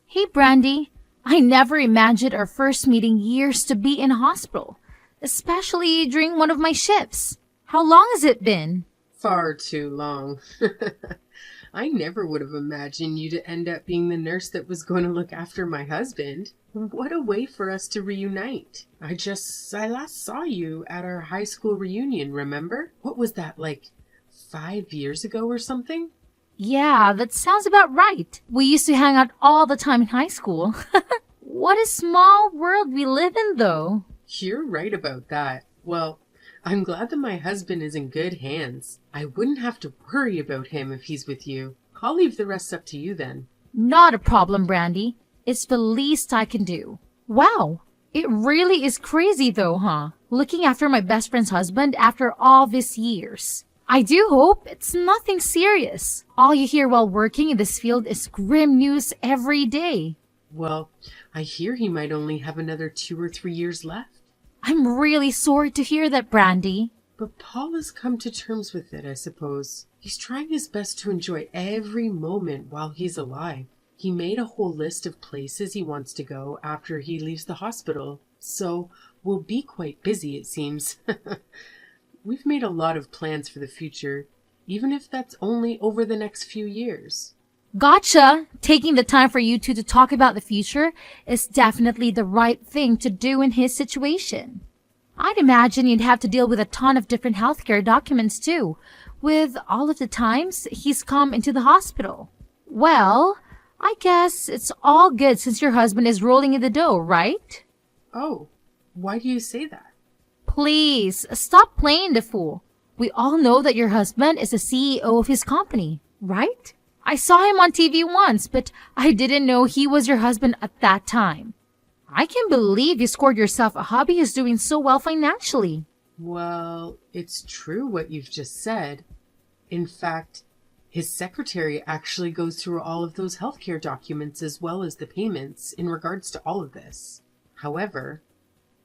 Hey, Brandy. I never imagined our first meeting years to be in a hospital, especially during one of my shifts. How long has it been? Far too long. I never would have imagined you to end up being the nurse that was going to look after my husband. What a way for us to reunite. I last saw you at our high school reunion, remember? What was that, like 5 years ago or something? Yeah, that sounds about right. We used to hang out all the time in high school. What a small world we live in, though. You're right about that. Well, I'm glad that my husband is in good hands. I wouldn't have to worry about him if he's with you. I'll leave the rest up to you then. Not a problem, Brandy. It's the least I can do. Wow, it really is crazy though, huh? Looking after my best friend's husband after all these years. I do hope it's nothing serious. All you hear while working in this field is grim news every day. Well, I hear he might only have another 2 or 3 years left. I'm really sorry to hear that, Brandy. But Paul has come to terms with it, I suppose. He's trying his best to enjoy every moment while he's alive. He made a whole list of places he wants to go after he leaves the hospital. So we'll be quite busy, it seems. We've made a lot of plans for the future, even if that's only over the next few years. Gotcha! Taking the time for you two to talk about the future is definitely the right thing to do in his situation. I'd imagine you'd have to deal with a ton of different healthcare documents too, with all of the times he's come into the hospital. Well, I guess it's all good since your husband is rolling in the dough, right? Oh, why do you say that? Please, stop playing the fool. We all know that your husband is the CEO of his company, right? I saw him on TV once, but I didn't know he was your husband at that time. I can't believe you scored yourself a hubby who's doing so well financially. Well, it's true what you've just said. In fact, his secretary actually goes through all of those healthcare documents as well as the payments in regards to all of this. However,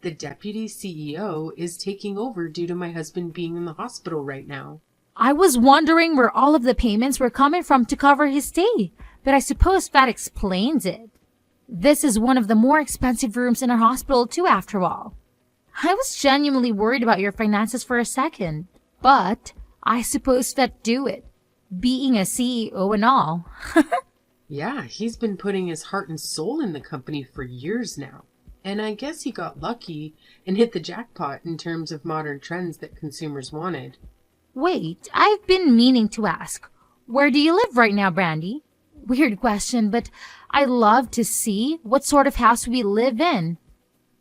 the deputy CEO is taking over due to my husband being in the hospital right now. I was wondering where all of the payments were coming from to cover his stay, but I suppose that explains it. This is one of the more expensive rooms in our hospital too, after all. I was genuinely worried about your finances for a second, but I suppose that do it, being a CEO and all. Yeah, he's been putting his heart and soul in the company for years now. And I guess he got lucky and hit the jackpot in terms of modern trends that consumers wanted. Wait, I've been meaning to ask, where do you live right now, Brandy? Weird question, but I love to see what sort of house we live in.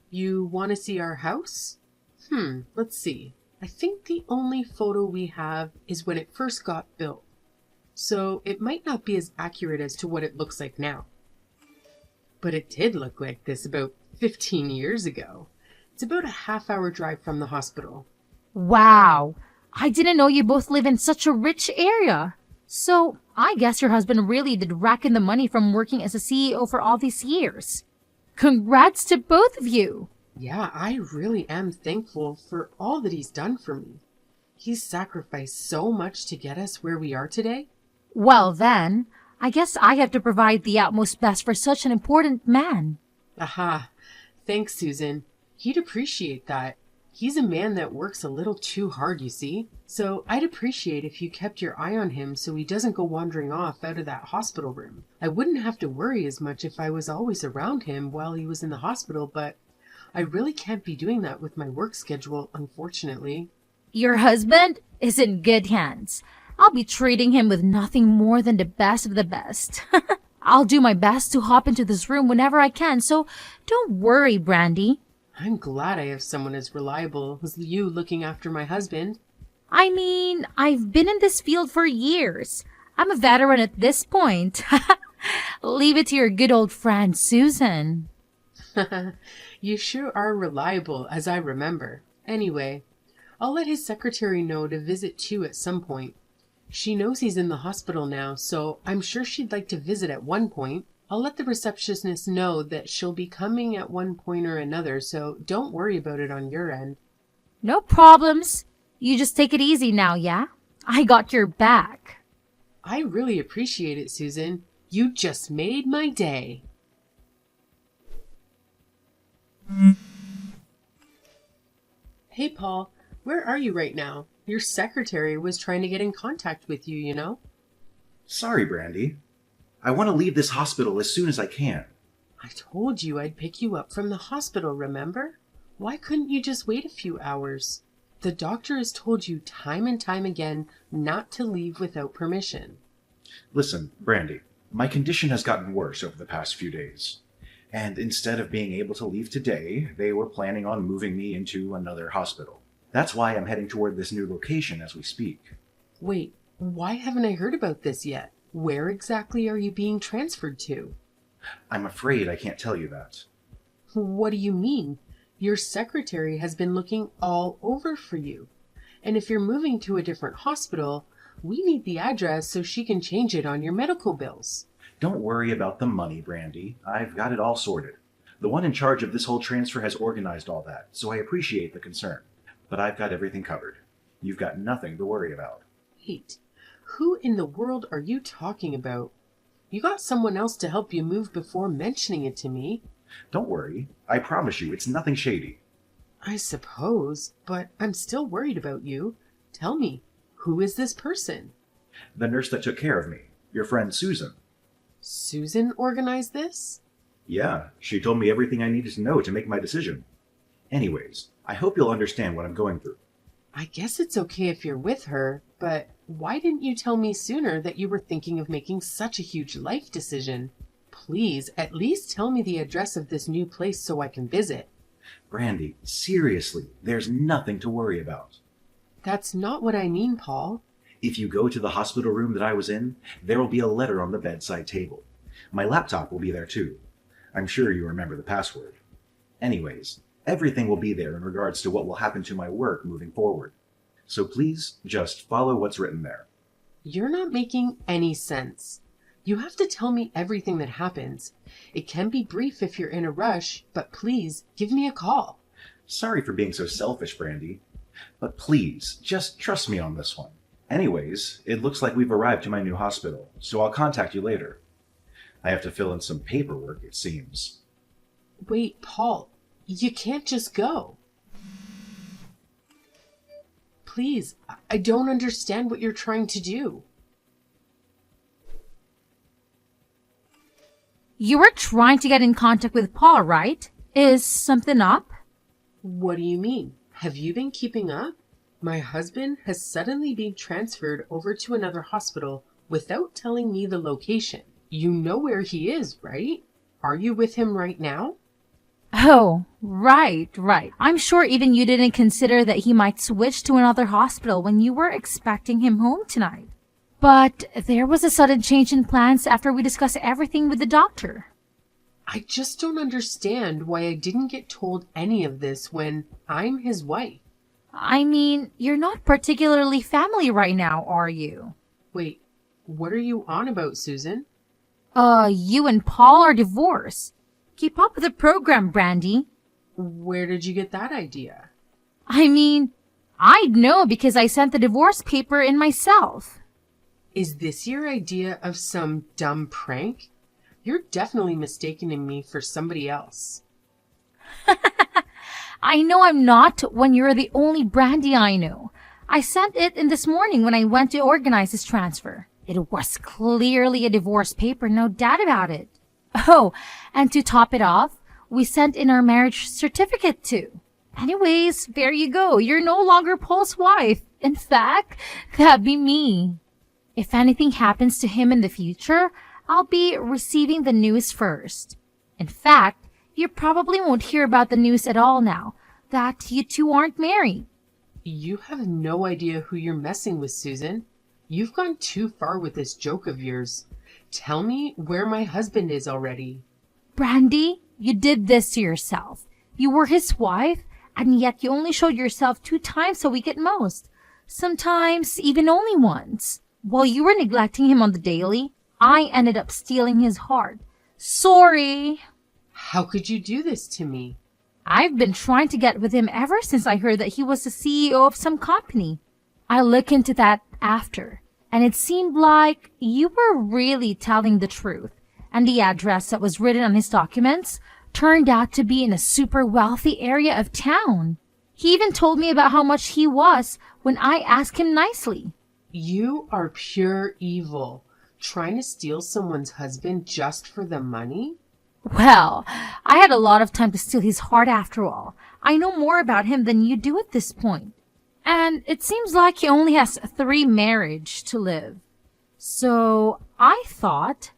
You want to see our house? Let's see. I think the only photo we have is when it first got built. So it might not be as accurate as to what it looks like now. But it did look like this about 15 years ago. It's about a half-hour drive from the hospital. Wow, I didn't know you both live in such a rich area. So I guess your husband really did rack in the money from working as a CEO for all these years. Congrats to both of you. Yeah, I really am thankful for all that he's done for me. He's sacrificed so much to get us where we are today. Well then, I guess I have to provide the utmost best for such an important man. Aha. Thanks, Susan. He'd appreciate that. He's a man that works a little too hard, you see. So I'd appreciate if you kept your eye on him so he doesn't go wandering off out of that hospital room. I wouldn't have to worry as much if I was always around him while he was in the hospital, but I really can't be doing that with my work schedule, unfortunately. Your husband is in good hands. I'll be treating him with nothing more than the best of the best. I'll do my best to hop into this room whenever I can, so don't worry, Brandy. I'm glad I have someone as reliable as you looking after my husband. I mean, I've been in this field for years. I'm a veteran at this point. Leave it to your good old friend, Susan. You sure are reliable, as I remember. Anyway, I'll let his secretary know to visit too at some point. She knows he's in the hospital now, so I'm sure she'd like to visit at one point. I'll let the receptionist know that she'll be coming at one point or another, so don't worry about it on your end. No problems. You just take it easy now, yeah? I got your back. I really appreciate it, Susan. You just made my day. Hey, Paul, where are you right now? Your secretary was trying to get in contact with you, you know? Sorry, Brandy. I want to leave this hospital as soon as I can. I told you I'd pick you up from the hospital, remember? Why couldn't you just wait a few hours? The doctor has told you time and time again not to leave without permission. Listen, Brandy, my condition has gotten worse over the past few days. And instead of being able to leave today, they were planning on moving me into another hospital. That's why I'm heading toward this new location as we speak. Wait, why haven't I heard about this yet? Where exactly are you being transferred to? I'm afraid I can't tell you that. What do you mean? Your secretary has been looking all over for you. And if you're moving to a different hospital, we need the address so she can change it on your medical bills. Don't worry about the money, Brandy. I've got it all sorted. The one in charge of this whole transfer has organized all that, so I appreciate the concern. But I've got everything covered. You've got nothing to worry about. Wait, who in the world are you talking about? You got someone else to help you move before mentioning it to me. Don't worry. I promise you, it's nothing shady. I suppose, but I'm still worried about you. Tell me, who is this person? The nurse that took care of me, your friend Susan. Susan organized this? Yeah, she told me everything I needed to know to make my decision. Anyways, I hope you'll understand what I'm going through. I guess it's okay if you're with her, but why didn't you tell me sooner that you were thinking of making such a huge life decision? Please, at least tell me the address of this new place so I can visit. Brandy, seriously, there's nothing to worry about. That's not what I mean, Paul. If you go to the hospital room that I was in, there will be a letter on the bedside table. My laptop will be there too. I'm sure you remember the password. Anyways, everything will be there in regards to what will happen to my work moving forward. So please, just follow what's written there. You're not making any sense. You have to tell me everything that happens. It can be brief if you're in a rush, but please, give me a call. Sorry for being so selfish, Brandy. But please, just trust me on this one. Anyways, it looks like we've arrived to my new hospital, so I'll contact you later. I have to fill in some paperwork, it seems. Wait, Paul, you can't just go. Please, I don't understand what you're trying to do. You were trying to get in contact with Paul, right? Is something up? What do you mean? Have you been keeping up? My husband has suddenly been transferred over to another hospital without telling me the location. You know where he is, right? Are you with him right now? Oh, right. I'm sure even you didn't consider that he might switch to another hospital when you were expecting him home tonight. But there was a sudden change in plans after we discussed everything with the doctor. I just don't understand why I didn't get told any of this when I'm his wife. I mean, you're not particularly family right now, are you? Wait, what are you on about, Susan? You and Paul are divorced. Keep up with the program, Brandy. Where did you get that idea? I mean, I'd know because I sent the divorce paper in myself. Is this your idea of some dumb prank? You're definitely mistaking me for somebody else. I know I'm not when you're the only Brandy I know. I sent it in this morning when I went to organize his transfer. It was clearly a divorce paper, no doubt about it. Oh, and to top it off, we sent in our marriage certificate too. Anyways, there you go. You're no longer Paul's wife. In fact, that'd be me. If anything happens to him in the future, I'll be receiving the news first. In fact, you probably won't hear about the news at all now that you two aren't married. You have no idea who you're messing with, Susan. You've gone too far with this joke of yours. Tell me where my husband is already. Brandy, you did this to yourself. You were his wife, and yet you only showed yourself 2 times a week at most. Sometimes even only once. While you were neglecting him on the daily, I ended up stealing his heart. Sorry. How could you do this to me? I've been trying to get with him ever since I heard that he was the CEO of some company. I looked into that after, and it seemed like you were really telling the truth. And the address that was written on his documents turned out to be in a super wealthy area of town. He even told me about how much he was when I asked him nicely. You are pure evil. Trying to steal someone's husband just for the money? Well, I had a lot of time to steal his heart after all. I know more about him than you do at this point. And it seems like he only has 3 marriages to live. So I thought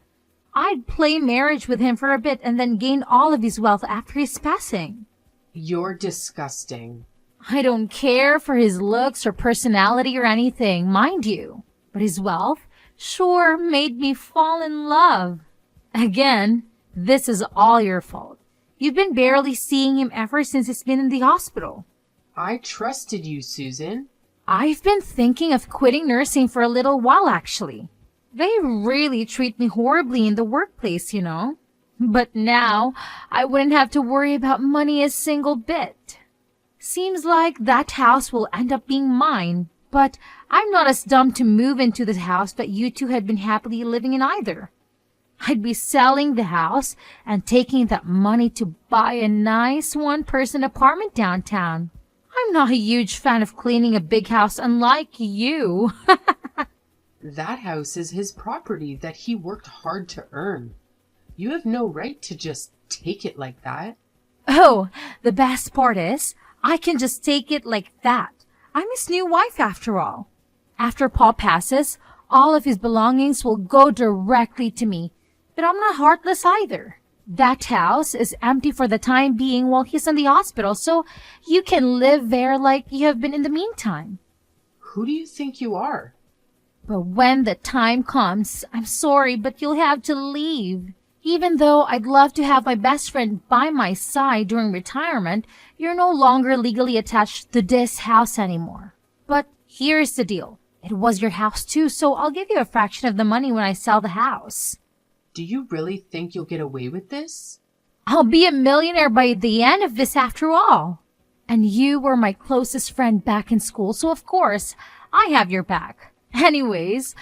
I'd play marriage with him for a bit and then gain all of his wealth after his passing. You're disgusting. I don't care for his looks or personality or anything, mind you. But his wealth sure made me fall in love. Again, this is all your fault. You've been barely seeing him ever since he's been in the hospital. I trusted you, Susan. I've been thinking of quitting nursing for a little while, actually. They really treat me horribly in the workplace, you know. But now, I wouldn't have to worry about money a single bit. Seems like that house will end up being mine, but I'm not as dumb to move into the house that you two had been happily living in either. I'd be selling the house and taking that money to buy a nice one-person apartment downtown. I'm not a huge fan of cleaning a big house unlike you. That house is his property that he worked hard to earn. You have no right to just take it like that. Oh, the best part is, I can just take it like that. I'm his new wife after all. After Paul passes, all of his belongings will go directly to me. But I'm not heartless either. That house is empty for the time being while he's in the hospital, so you can live there like you have been in the meantime. Who do you think you are? But when the time comes, I'm sorry, but you'll have to leave. Even though I'd love to have my best friend by my side during retirement, you're no longer legally attached to this house anymore. But here's the deal. It was your house too, so I'll give you a fraction of the money when I sell the house. Do you really think you'll get away with this? I'll be a millionaire by the end of this after all. And you were my closest friend back in school, so of course, I have your back. Anyways,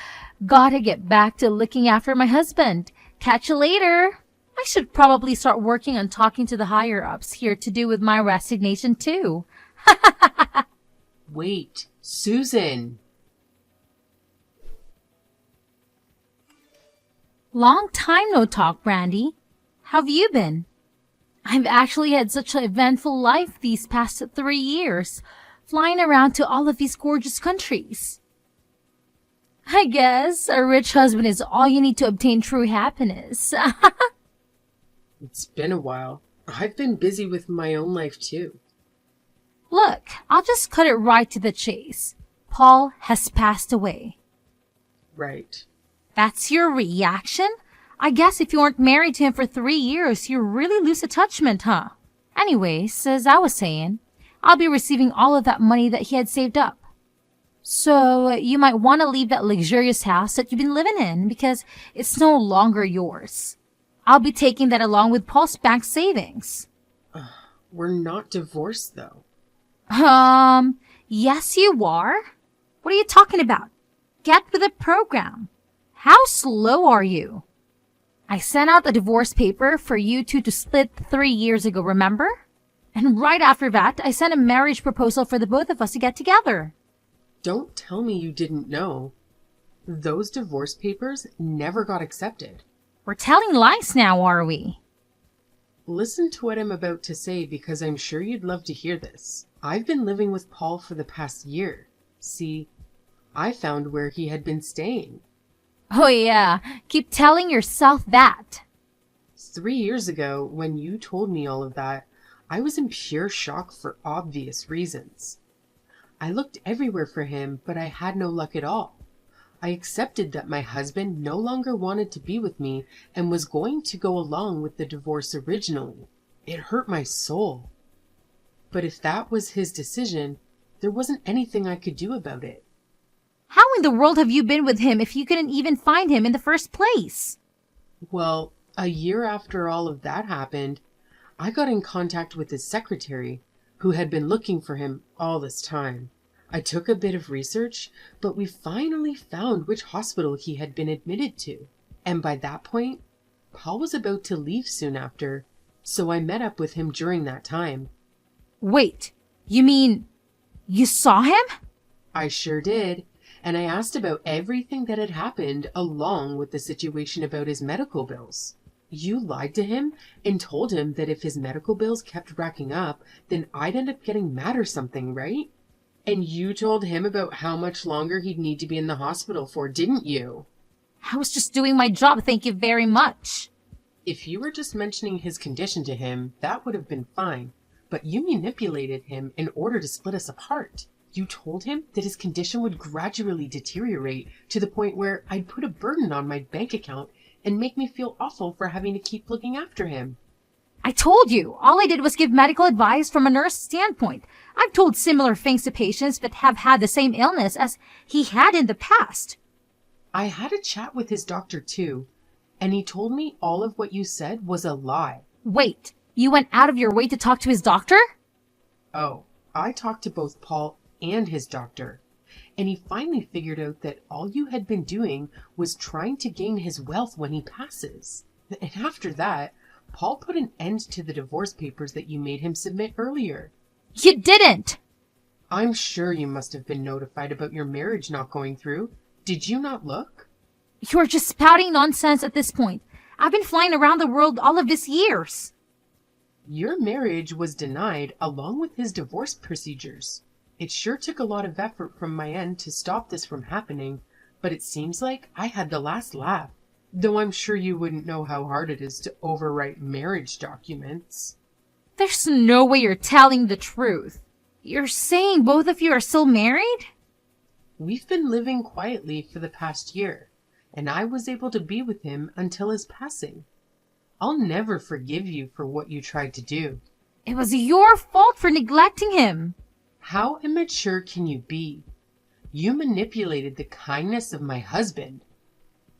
gotta get back to looking after my husband. Catch you later. I should probably start working on talking to the higher-ups here to do with my resignation too. Wait, Susan. Long time no talk, Brandy. How have you been? I've actually had such an eventful life these past 3 years, flying around to all of these gorgeous countries. I guess a rich husband is all you need to obtain true happiness. It's been a while. I've been busy with my own life too. Look, I'll just cut it right to the chase. Paul has passed away. Right. That's your reaction? I guess if you weren't married to him for 3 years, you really lose attachment, huh? Anyways, as I was saying, I'll be receiving all of that money that he had saved up. So you might want to leave that luxurious house that you've been living in because it's no longer yours. I'll be taking that along with Paul's bank savings. We're not divorced though. Yes you are. What are you talking about? Get with the program. How slow are you? I sent out the divorce paper for you two to split 3 years ago, remember? And right after that, I sent a marriage proposal for the both of us to get together. Don't tell me you didn't know. Those divorce papers never got accepted. We're telling lies now, are we? Listen to what I'm about to say because I'm sure you'd love to hear this. I've been living with Paul for the past year. See, I found where he had been staying. Oh yeah, keep telling yourself that. 3 years ago, when you told me all of that, I was in pure shock for obvious reasons. I looked everywhere for him, but I had no luck at all. I accepted that my husband no longer wanted to be with me and was going to go along with the divorce originally. It hurt my soul. But if that was his decision, there wasn't anything I could do about it. How in the world have you been with him if you couldn't even find him in the first place? Well, a year after all of that happened, I got in contact with his secretary, who had been looking for him all this time. I took a bit of research, but we finally found which hospital he had been admitted to. And by that point, Paul was about to leave soon after, So I met up with him during that time. Wait, you mean you saw him? I sure did. And I asked about everything that had happened along with the situation about his medical bills. You lied to him and told him that if his medical bills kept racking up, then I'd end up getting mad or something, right? And you told him about how much longer he'd need to be in the hospital for, didn't you? I was just doing my job, thank you very much. If you were just mentioning his condition to him, that would have been fine. But you manipulated him in order to split us apart. You told him that his condition would gradually deteriorate to the point where I'd put a burden on my bank account and make me feel awful for having to keep looking after him. I told you, all I did was give medical advice from a nurse standpoint. I've told similar things to patients that have had the same illness as he had in the past. I had a chat with his doctor too, and he told me all of what you said was a lie. Wait, you went out of your way to talk to his doctor? Oh, I talked to both Paul and his doctor, and he finally figured out that all you had been doing was trying to gain his wealth when he passes. And after that, Paul put an end to the divorce papers that you made him submit earlier. You didn't! I'm sure you must have been notified about your marriage not going through. Did you not look? You're just spouting nonsense at this point. I've been flying around the world all of these years. Your marriage was denied along with his divorce procedures. It sure took a lot of effort from my end to stop this from happening, but it seems like I had the last laugh, though I'm sure you wouldn't know how hard it is to overwrite marriage documents. There's no way you're telling the truth. You're saying both of you are still married? We've been living quietly for the past year, and I was able to be with him until his passing. I'll never forgive you for what you tried to do. It was your fault for neglecting him. How immature can you be? You manipulated the kindness of my husband.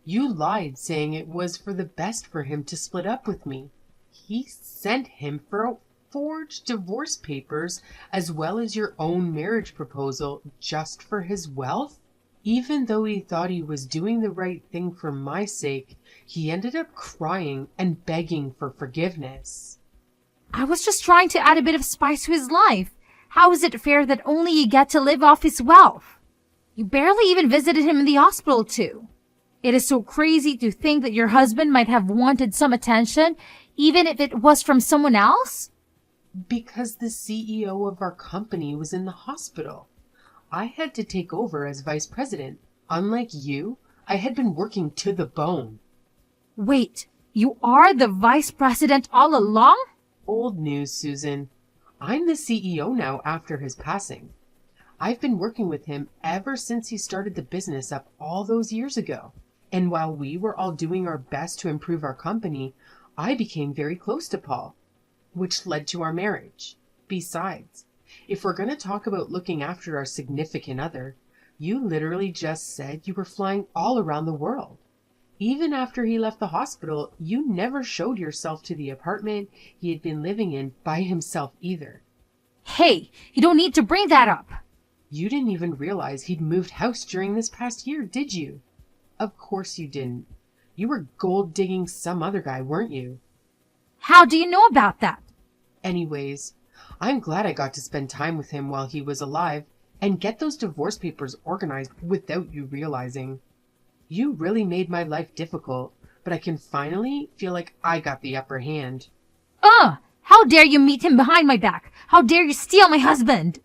You lied saying it was for the best for him to split up with me. He sent him for forged divorce papers as well as your own marriage proposal just for his wealth? Even though he thought he was doing the right thing for my sake, he ended up crying and begging for forgiveness. I was just trying to add a bit of spice to his life. How is it fair that only you get to live off his wealth? You barely even visited him in the hospital too. It is so crazy to think that your husband might have wanted some attention, even if it was from someone else. Because the CEO of our company was in the hospital. I had to take over as vice president. Unlike you, I had been working to the bone. Wait, you are the vice president all along? Old news, Susan. I'm the CEO now after his passing. I've been working with him ever since he started the business up all those years ago. And while we were all doing our best to improve our company, I became very close to Paul, which led to our marriage. Besides, if we're going to talk about looking after our significant other, you literally just said you were flying all around the world. Even after he left the hospital, you never showed yourself to the apartment he had been living in by himself either. Hey, you don't need to bring that up. You didn't even realize he'd moved house during this past year, did you? Of course you didn't. You were gold digging some other guy, weren't you? How do you know about that? Anyways, I'm glad I got to spend time with him while he was alive and get those divorce papers organized without you realizing. You really made my life difficult, but I can finally feel like I got the upper hand. How dare you meet him behind my back? How dare you steal my husband?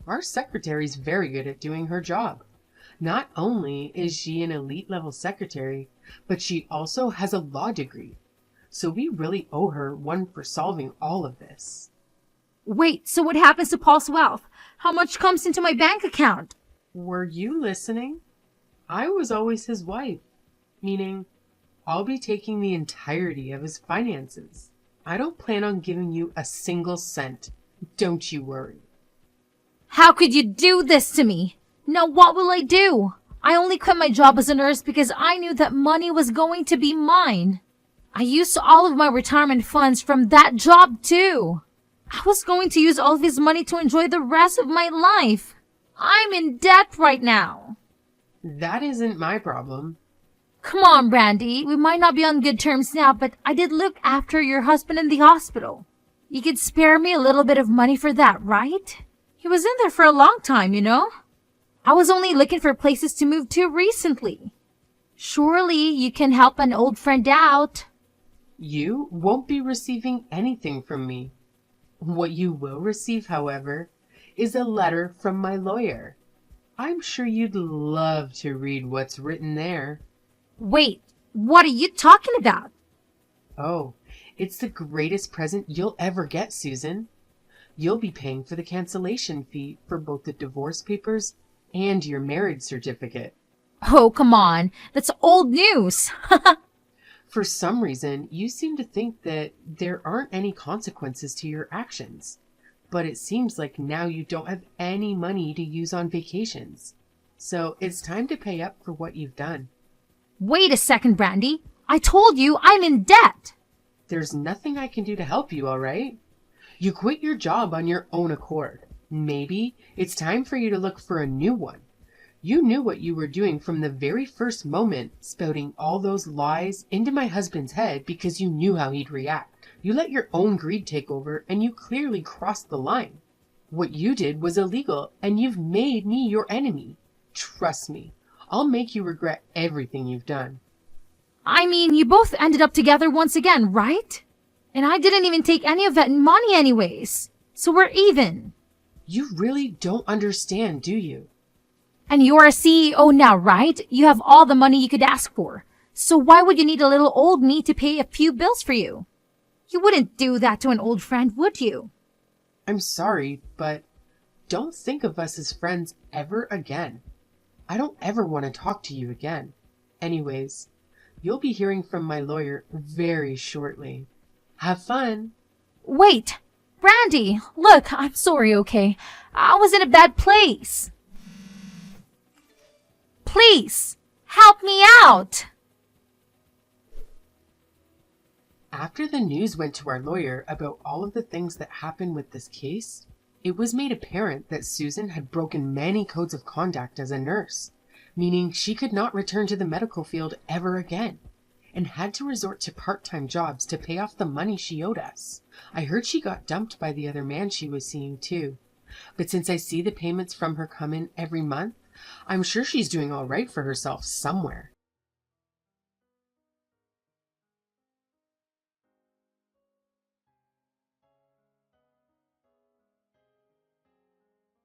Our secretary's very good at doing her job. Not only is she an elite level secretary, but she also has a law degree. So we really owe her one for solving all of this. Wait, so what happens to Paul's wealth? How much comes into my bank account? Were you listening? I was always his wife, meaning I'll be taking the entirety of his finances. I don't plan on giving you a single cent. Don't you worry. How could you do this to me? Now what will I do? I only quit my job as a nurse because I knew that money was going to be mine. I used all of my retirement funds from that job too. I was going to use all of his money to enjoy the rest of my life. I'm in debt right now. That isn't my problem. Come on, Brandy. We might not be on good terms now, but I did look after your husband in the hospital. You could spare me a little bit of money for that, right? He was in there for a long time, you know? I was only looking for places to move to recently. Surely you can help an old friend out. You won't be receiving anything from me. What you will receive, however, is a letter from my lawyer. I'm sure you'd love to read what's written there. Wait, what are you talking about? Oh, it's the greatest present you'll ever get, Susan. You'll be paying for the cancellation fee for both the divorce papers and your marriage certificate. Oh, come on. That's old news. For some reason, you seem to think that there aren't any consequences to your actions. But it seems like now you don't have any money to use on vacations. So it's time to pay up for what you've done. Wait a second, Brandy. I told you I'm in debt. There's nothing I can do to help you, all right? You quit your job on your own accord. Maybe it's time for you to look for a new one. You knew what you were doing from the very first moment, spouting all those lies into my husband's head because you knew how he'd react. You let your own greed take over, and you clearly crossed the line. What you did was illegal, and you've made me your enemy. Trust me, I'll make you regret everything you've done. I mean, you both ended up together once again, right? And I didn't even take any of that money anyways. So we're even. You really don't understand, do you? And you're a CEO now, right? You have all the money you could ask for. So why would you need a little old me to pay a few bills for you? You wouldn't do that to an old friend, would you? I'm sorry, but don't think of us as friends ever again. I don't ever want to talk to you again. Anyways, you'll be hearing from my lawyer very shortly. Have fun. Wait, Brandy, look, I'm sorry, okay? I was in a bad place. Please, help me out. After the news went to our lawyer about all of the things that happened with this case, it was made apparent that Susan had broken many codes of conduct as a nurse, meaning she could not return to the medical field ever again, and had to resort to part-time jobs to pay off the money she owed us. I heard she got dumped by the other man she was seeing too. But since I see the payments from her come in every month, I'm sure she's doing all right for herself somewhere.